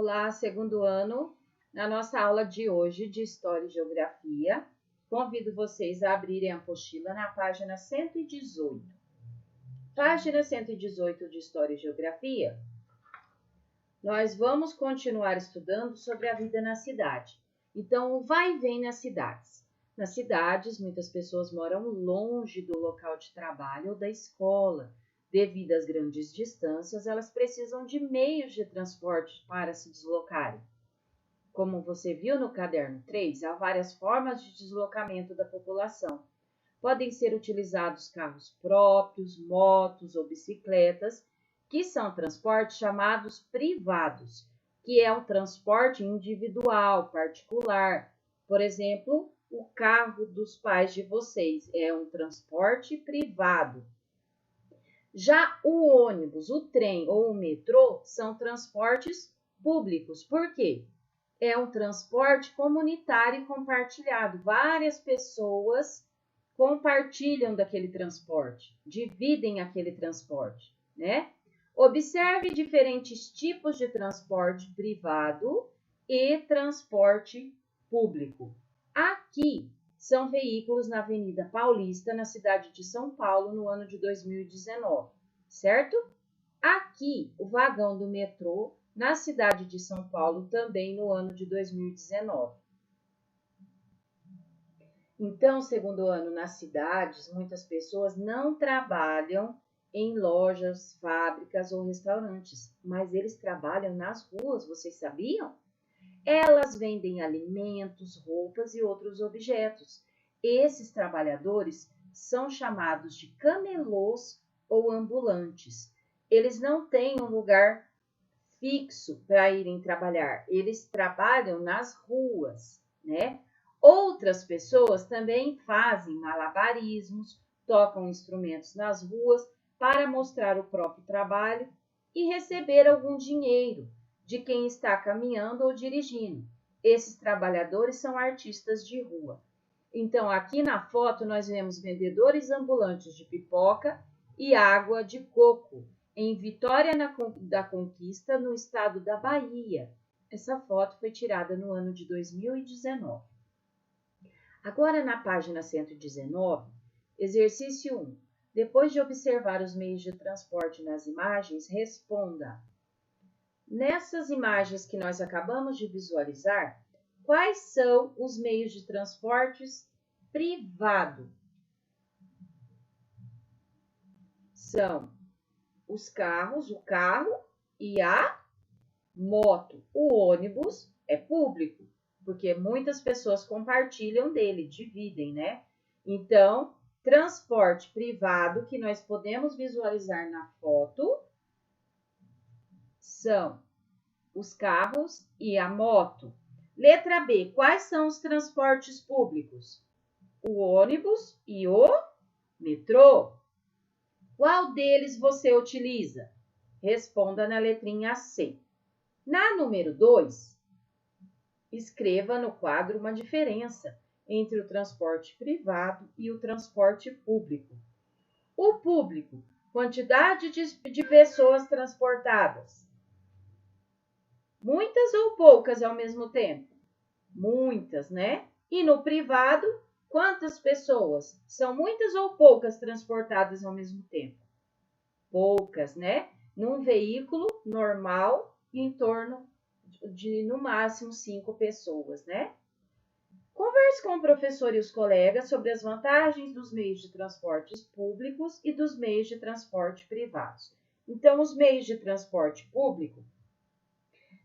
Olá, segundo ano. Na nossa aula de hoje de História e Geografia, convido vocês a abrirem a apostila na página 118. Página 118 de História e Geografia, nós vamos continuar estudando sobre a vida na cidade. Então, o vai e vem nas cidades. Nas cidades, muitas pessoas moram longe do local de trabalho ou da escola. Devido às grandes distâncias, elas precisam de meios de transporte para se deslocarem. Como você viu no caderno 3, há várias formas de deslocamento da população. Podem ser utilizados carros próprios, motos ou bicicletas, que são transportes chamados privados, que é um transporte individual, particular. Por exemplo, o carro dos pais de vocês é um transporte privado. Já o ônibus, o trem ou o metrô são transportes públicos. Por quê? É um transporte comunitário e compartilhado. Várias pessoas compartilham daquele transporte, dividem aquele transporte, né? Observe diferentes tipos de transporte privado e transporte público. Aqui são veículos na Avenida Paulista, na cidade de São Paulo, no ano de 2019, certo? Aqui, o vagão do metrô, na cidade de São Paulo, também no ano de 2019. Então, segundo ano, nas cidades, muitas pessoas não trabalham em lojas, fábricas ou restaurantes, mas eles trabalham nas ruas, vocês sabiam? Elas vendem alimentos, roupas e outros objetos. Esses trabalhadores são chamados de camelôs ou ambulantes. Eles não têm um lugar fixo para irem trabalhar. Eles trabalham nas ruas, né? Outras pessoas também fazem malabarismos, tocam instrumentos nas ruas para mostrar o próprio trabalho e receber algum dinheiro de quem está caminhando ou dirigindo. Esses trabalhadores são artistas de rua. Então, aqui na foto, nós vemos vendedores ambulantes de pipoca e água de coco, em Vitória da Conquista, no estado da Bahia. Essa foto foi tirada no ano de 2019. Agora, na página 119, exercício 1. Depois de observar os meios de transporte nas imagens, responda: nessas imagens que nós acabamos de visualizar, quais são os meios de transportes privado? São os carros, o carro e a moto. O ônibus é público, porque muitas pessoas compartilham dele, dividem, né? Então, transporte privado que nós podemos visualizar na foto são os carros e a moto. Letra B, quais são os transportes públicos? O ônibus e o metrô. Qual deles você utiliza? Responda na letrinha C. Na número 2, escreva no quadro uma diferença entre o transporte privado e o transporte público. O público, quantidade de pessoas transportadas. Muitas ou poucas ao mesmo tempo? Muitas, né? E no privado, quantas pessoas? São muitas ou poucas transportadas ao mesmo tempo? Poucas, né? Num veículo normal, em torno de, no máximo, 5 pessoas, né? Converse com o professor e os colegas sobre as vantagens dos meios de transportes públicos e dos meios de transporte privados. Então, os meios de transporte público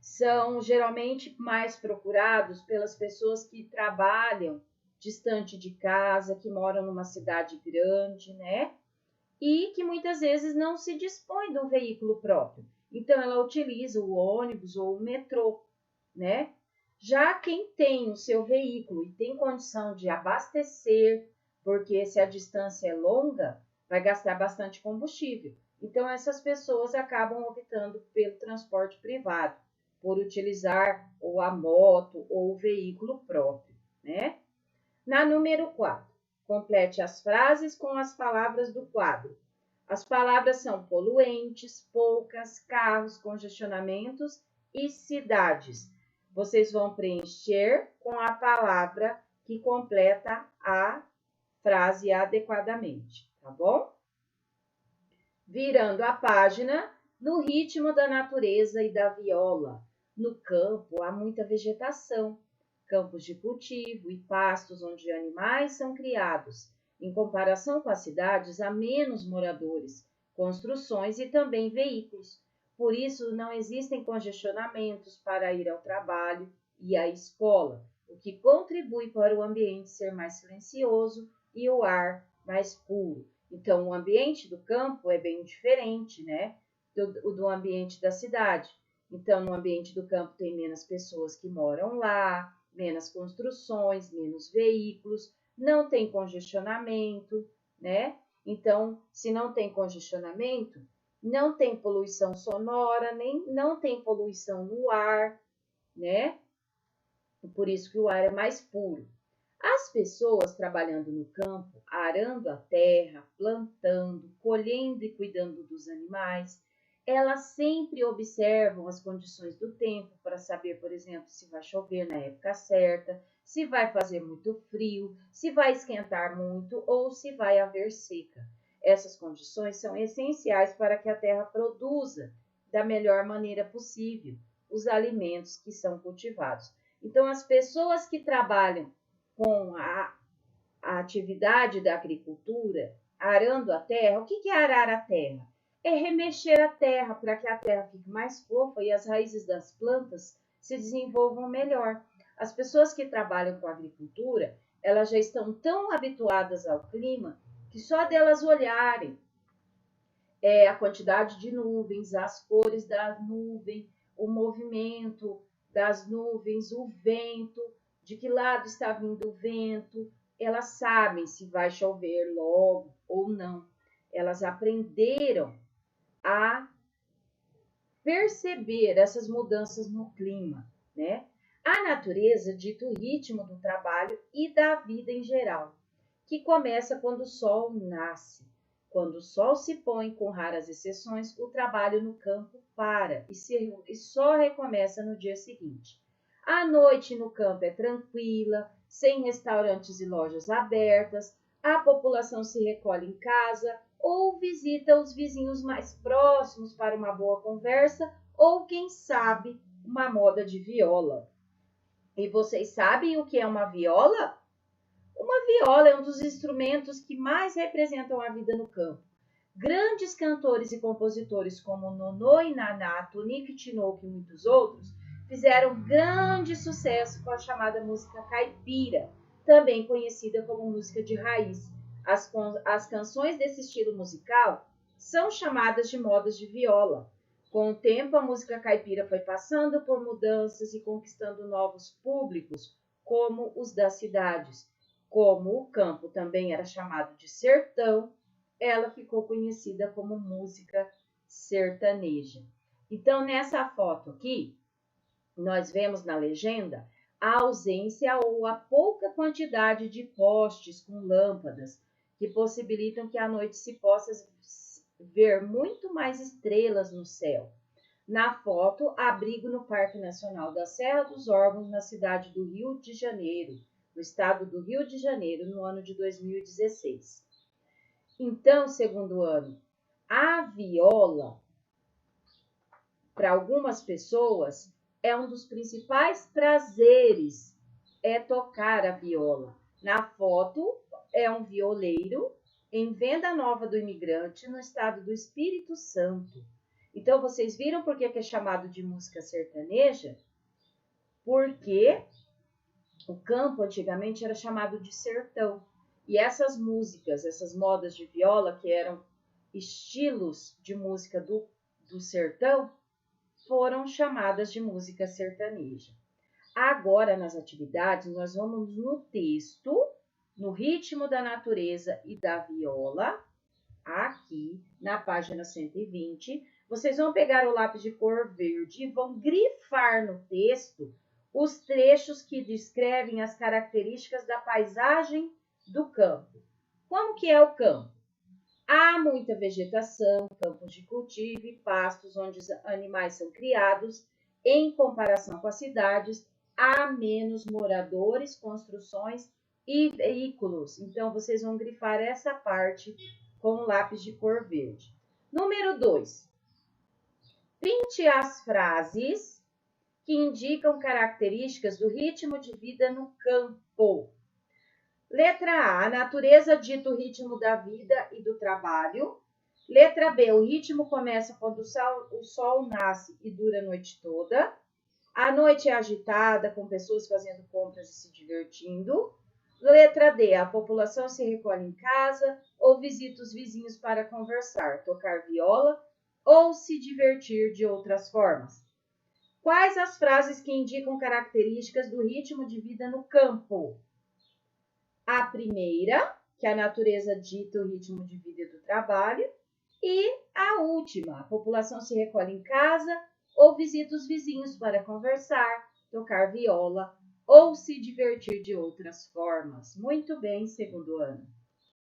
são geralmente mais procurados pelas pessoas que trabalham distante de casa, que moram numa cidade grande, né? E que muitas vezes não se dispõe de um veículo próprio. Então, ela utiliza o ônibus ou o metrô, né? Já quem tem o seu veículo e tem condição de abastecer, porque se a distância é longa, vai gastar bastante combustível. Então, essas pessoas acabam optando pelo transporte privado, por utilizar ou a moto ou o veículo próprio, né? Na número 4, complete as frases com as palavras do quadro. As palavras são poluentes, poucas, carros, congestionamentos e cidades. Vocês vão preencher com a palavra que completa a frase adequadamente, tá bom? Virando a página, no ritmo da natureza e da viola. No campo há muita vegetação, campos de cultivo e pastos onde animais são criados. Em comparação com as cidades, há menos moradores, construções e também veículos. Por isso, não existem congestionamentos para ir ao trabalho e à escola, o que contribui para o ambiente ser mais silencioso e o ar mais puro. Então, o ambiente do campo é bem diferente, né, do ambiente da cidade. Então, no ambiente do campo tem menos pessoas que moram lá, menos construções, menos veículos, não tem congestionamento, né? Então, se não tem congestionamento, não tem poluição sonora, nem não tem poluição no ar, né? Por isso que o ar é mais puro. As pessoas trabalhando no campo, arando a terra, plantando, colhendo e cuidando dos animais, elas sempre observam as condições do tempo para saber, por exemplo, se vai chover na época certa, se vai fazer muito frio, se vai esquentar muito ou se vai haver seca. Essas condições são essenciais para que a terra produza da melhor maneira possível os alimentos que são cultivados. Então, as pessoas que trabalham com a atividade da agricultura, arando a terra, o que é arar a terra? É remexer a terra para que a terra fique mais fofa e as raízes das plantas se desenvolvam melhor. As pessoas que trabalham com agricultura, elas já estão tão habituadas ao clima que só delas olharem a quantidade de nuvens, as cores da nuvem, o movimento das nuvens, o vento, de que lado está vindo o vento, elas sabem se vai chover logo ou não. Elas aprenderam a perceber essas mudanças no clima, né? A natureza dita o ritmo do trabalho e da vida em geral, que começa quando o sol nasce. Quando o sol se põe, com raras exceções, o trabalho no campo para e só recomeça no dia seguinte. A noite no campo é tranquila, sem restaurantes e lojas abertas, a população se recolhe em casa ou visita os vizinhos mais próximos para uma boa conversa ou, quem sabe, uma moda de viola. E vocês sabem o que é uma viola? Uma viola é um dos instrumentos que mais representam a vida no campo. Grandes cantores e compositores como Nonô e Naná, Tonico Tinoco e muitos outros fizeram grande sucesso com a chamada música caipira, também conhecida como música de raiz. As canções desse estilo musical são chamadas de modas de viola. Com o tempo, a música caipira foi passando por mudanças e conquistando novos públicos, como os das cidades. Como o campo também era chamado de sertão, ela ficou conhecida como música sertaneja. Então, nessa foto aqui, nós vemos na legenda a ausência ou a pouca quantidade de postes com lâmpadas, que possibilitam que à noite se possa ver muito mais estrelas no céu. Na foto, abrigo no Parque Nacional da Serra dos Órgãos, na cidade do Rio de Janeiro, no estado do Rio de Janeiro, no ano de 2016. Então, segundo ano, a viola, para algumas pessoas, é um dos principais prazeres, é tocar a viola. Na foto, é um violeiro em Venda Nova do Imigrante, no estado do Espírito Santo. Então, vocês viram por que é chamado de música sertaneja? Porque o campo antigamente era chamado de sertão. E essas músicas, essas modas de viola, que eram estilos de música do sertão, foram chamadas de música sertaneja. Agora, nas atividades, nós vamos no texto, no ritmo da natureza e da viola, aqui na página 120. Vocês vão pegar o lápis de cor verde e vão grifar no texto os trechos que descrevem as características da paisagem do campo. Como que é o campo? Há muita vegetação, campos de cultivo e pastos onde os animais são criados Em comparação com as cidades, há menos moradores, construções e veículos. Então, vocês vão grifar essa parte com um lápis de cor verde. Número 2. Printe as frases que indicam características do ritmo de vida no campo. Letra A, a natureza dita o ritmo da vida e do trabalho. Letra B, o ritmo começa quando o sol nasce e dura a noite toda. A noite é agitada, com pessoas fazendo compras e se divertindo. Letra D, a população se recolhe em casa ou visita os vizinhos para conversar, tocar viola ou se divertir de outras formas. Quais as frases que indicam características do ritmo de vida no campo? A primeira, que a natureza dita o ritmo de vida e do trabalho. E a última, a população se recolhe em casa ou visita os vizinhos para conversar, tocar viola ou se divertir de outras formas. Muito bem, segundo ano.